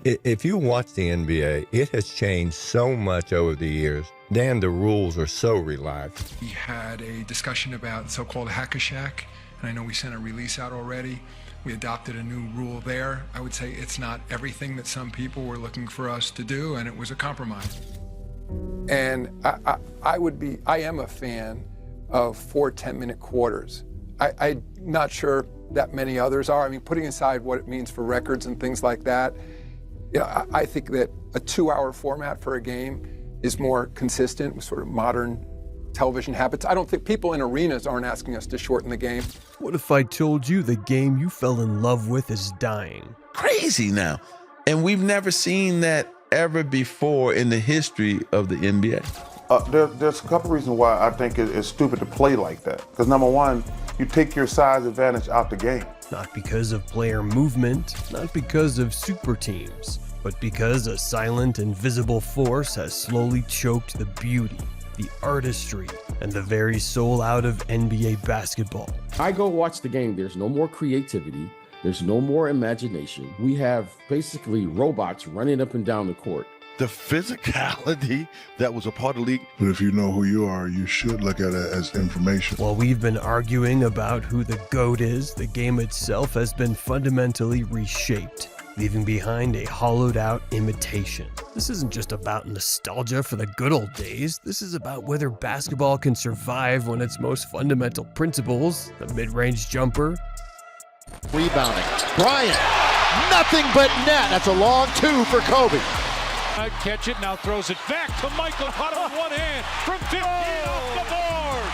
If you watch the NBA, it has changed so much over the years. Dan, the rules are so relaxed. We had a discussion about so-called hack-a-shack, and I know we sent a release out already. We adopted a new rule there. I would say it's not everything that some people were looking for us to do, and it was a compromise. And I am a fan of 4 10-minute quarters. I'm not sure that many others are. I mean, putting aside what it means for records and things like that, I think that a 2-hour format for a game is more consistent with sort of modern television habits. I don't think people in arenas aren't asking us to shorten the game. What if I told you the game you fell in love with is dying? Crazy now. And we've never seen that ever before in the history of the NBA. There's a couple reasons why I think it's stupid to play like that. Because number one, you take your size advantage out the game. Not because of player movement, not because of super teams, but because a silent, invisible force has slowly choked the beauty, the artistry, and the very soul out of NBA basketball. I go watch the game. There's no more creativity. There's no more imagination. We have basically robots running up and down the court. The physicality that was a part of the league. But if you know who you are, you should look at it as information. While we've been arguing about who the GOAT is, the game itself has been fundamentally reshaped, leaving behind a hollowed-out imitation. This isn't just about nostalgia for the good old days. This is about whether basketball can survive when its most fundamental principles, the mid-range jumper. Rebounding. Bryant, nothing but net. That's a long 2 for Kobe. Catch it, now throws it back to Michael. Caught him with one hand from 15 off the board.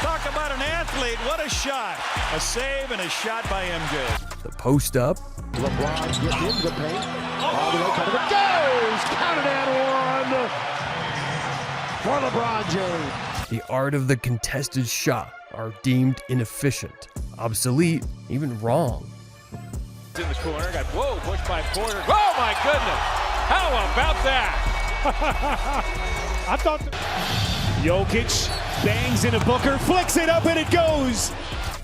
Talk about an athlete, what a shot. A save and a shot by MJ. The post up. LeBron getting into the paint. All the way coming. It goes! Counted and one for LeBron James. The art of the contested shot are deemed inefficient, obsolete, even wrong. In the corner, got pushed by Porter. Oh my goodness! How about that? I thought Jokic bangs into Booker, flicks it up, and it goes.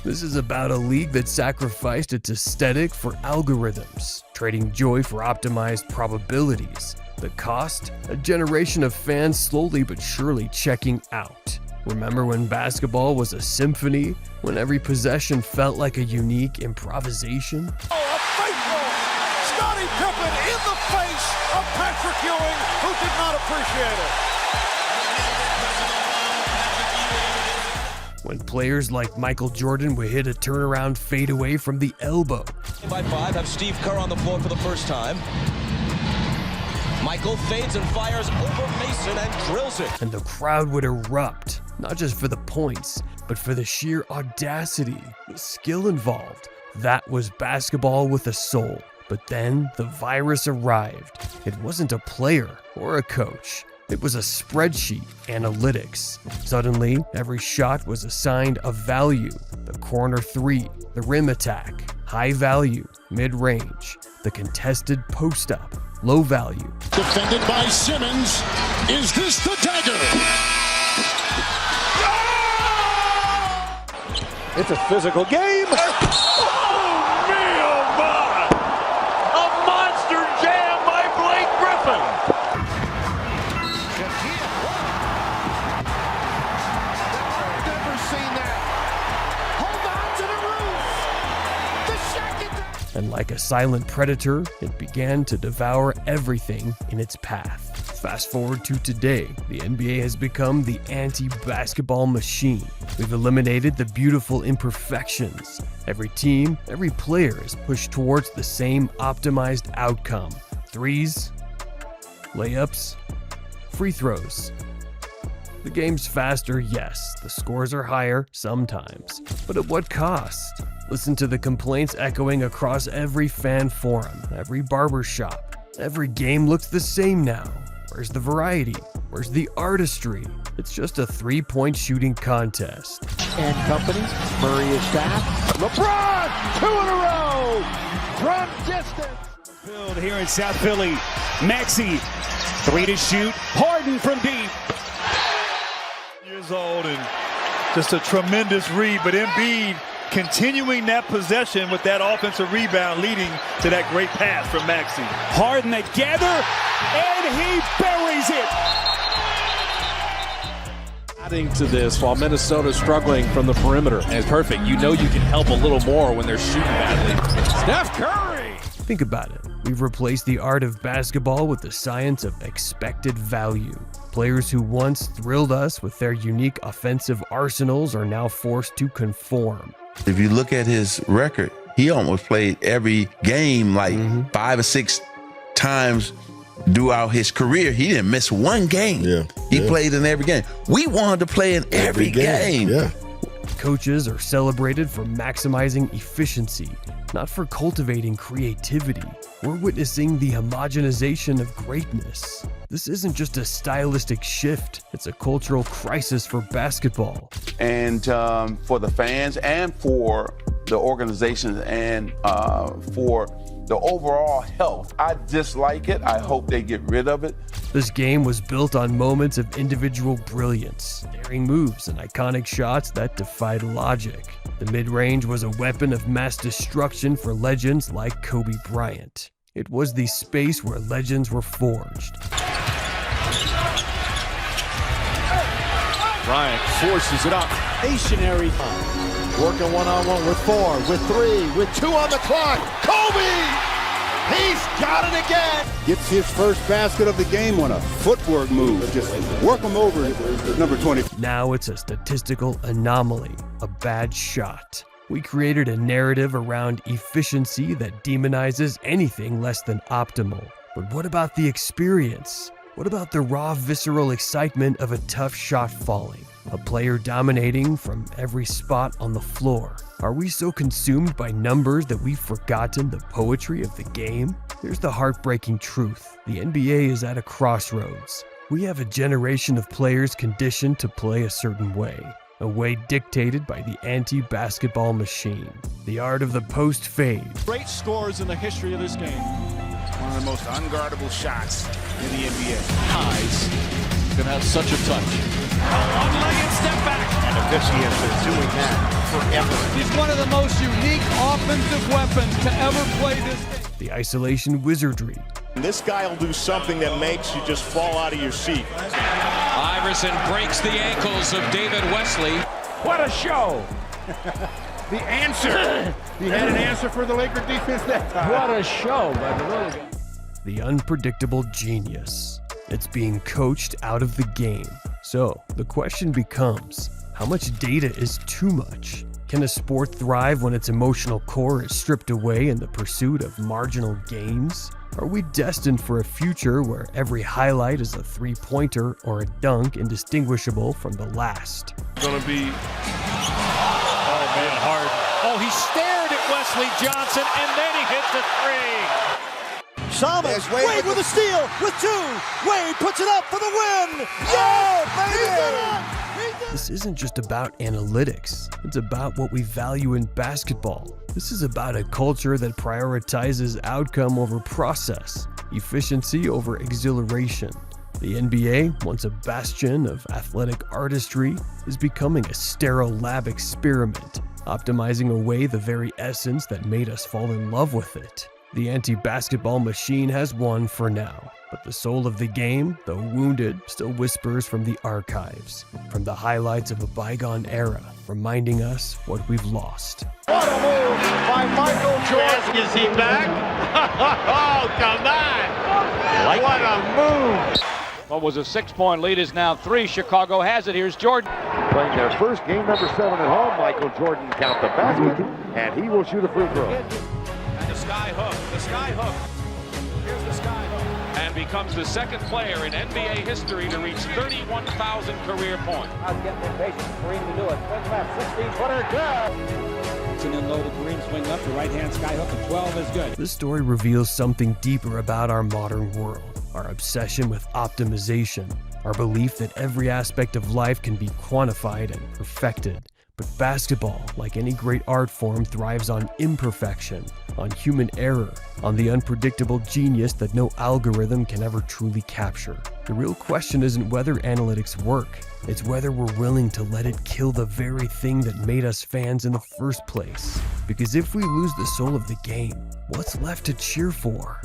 This is about a league that sacrificed its aesthetic for algorithms, trading joy for optimized probabilities. The cost? A generation of fans slowly but surely checking out. Remember when basketball was a symphony? When every possession felt like a unique improvisation? Oh, a faithful Scottie Pippen in the face of Patrick Ewing, who did not appreciate it. When players like Michael Jordan would hit a turnaround fadeaway from the elbow. By 5, have Steve Kerr on the floor for the first time. Michael fades and fires over Mason and drills it. And the crowd would erupt, not just for the points, but for the sheer audacity, the skill involved. That was basketball with a soul. But then the virus arrived. It wasn't a player or a coach. It was a spreadsheet, analytics. Suddenly, every shot was assigned a value. The corner 3, the rim attack, high value, mid-range, the contested post-up, low value. Defended by Simmons. Is this the dagger? It's a physical game. Oh, me, oh, my. A monster jam by Blake Griffin. Never seen that. Hold on to the roof. The second. And like a silent predator, it began to devour everything in its path. Fast forward to today, the NBA has become the anti-basketball machine. We've eliminated the beautiful imperfections. Every team, every player is pushed towards the same optimized outcome. Threes, layups, free throws. The game's faster, yes. The scores are higher, sometimes. But at what cost? Listen to the complaints echoing across every fan forum, every barbershop. Every game looks the same now. Where's the variety? Where's the artistry? It's just a 3-point shooting contest. And company, Murray is back. LeBron, 2 in a row. From distance. Build here in South Philly. Maxey, 3 to shoot. Harden from deep. Years old and just a tremendous read, but Embiid continuing that possession with that offensive rebound leading to that great pass from Maxey. Harden together, and he buries it. Adding to this while Minnesota's struggling from the perimeter. And it's perfect. You know you can help a little more when they're shooting badly. Steph Curry! Think about it. We've replaced the art of basketball with the science of expected value. Players who once thrilled us with their unique offensive arsenals are now forced to conform. If you look at his record, he almost played every game like 5 or 6 times throughout his career. He didn't miss one game. He played in every game. We wanted to play in every game. Coaches are celebrated for maximizing efficiency, not for cultivating creativity. We're witnessing the homogenization of greatness. This isn't just a stylistic shift, it's a cultural crisis for basketball. And for the fans and for the organizations and for the overall health, I dislike it. I hope they get rid of it. This game was built on moments of individual brilliance, daring moves, and iconic shots that defied logic. The mid-range was a weapon of mass destruction for legends like Kobe Bryant. It was the space where legends were forged. Bryant forces it up. Stationary. Working one-on-one with 4, with 3, with 2 on the clock. Kobe! He's got it again! Gets his first basket of the game on a footwork move. Just work him over number 20. Now it's a statistical anomaly, a bad shot. We created a narrative around efficiency that demonizes anything less than optimal. But what about the experience? What about the raw, visceral excitement of a tough shot falling? A player dominating from every spot on the floor? Are we so consumed by numbers that we've forgotten the poetry of the game? Here's the heartbreaking truth. The NBA is at a crossroads. We have a generation of players conditioned to play a certain way. A way dictated by the anti-basketball machine. The art of the post fade. Great scores in the history of this game. One of the most unguardable shots in the NBA. Highs. Gonna have such a touch. A one-legged step back. And officiants are doing that forever. He's one of the most unique offensive weapons to ever play this game. The isolation wizardry. This guy will do something that makes you just fall out of your seat. Iverson breaks the ankles of David Wesley. What a show! The answer. He had an answer for the Laker defense that time. What a show by the little guy. The unpredictable genius. It's being coached out of the game. So the question becomes, how much data is too much? Can a sport thrive when its emotional core is stripped away in the pursuit of marginal gains? Are we destined for a future where every highlight is a three-pointer or a dunk indistinguishable from the last? Gonna be hard. Oh, he stared at Wesley Johnson, and then he hits a three. Thomas, Wade with a steal, with 2. Wade puts it up for the win. Yeah, baby! This isn't just about analytics. It's about what we value in basketball. This is about a culture that prioritizes outcome over process, efficiency over exhilaration. The NBA, once a bastion of athletic artistry, is becoming a sterile lab experiment, optimizing away the very essence that made us fall in love with it. The anti-basketball machine has won for now, but the soul of the game, though wounded, still whispers from the archives, from the highlights of a bygone era, reminding us what we've lost. What a move by Michael Jordan. Is he back? Oh, come on. What a move. What was a 6-point lead is now 3. Chicago has it. Here's Jordan. Playing their first game, number 7 at home. Michael Jordan count the basket, and he will shoot a free throw. The sky hook. Here's the sky hook. And becomes the second player in NBA history to reach 31,000 career points. I'll get the patience for him to do it. Swing left, 16-footer, good. It's an unloaded green swing left, the right-hand sky hook, and 12 is good. This story reveals something deeper about our modern world, our obsession with optimization, our belief that every aspect of life can be quantified and perfected. But basketball, like any great art form, thrives on imperfection, on human error, on the unpredictable genius that no algorithm can ever truly capture. The real question isn't whether analytics work, it's whether we're willing to let it kill the very thing that made us fans in the first place. Because if we lose the soul of the game, what's left to cheer for?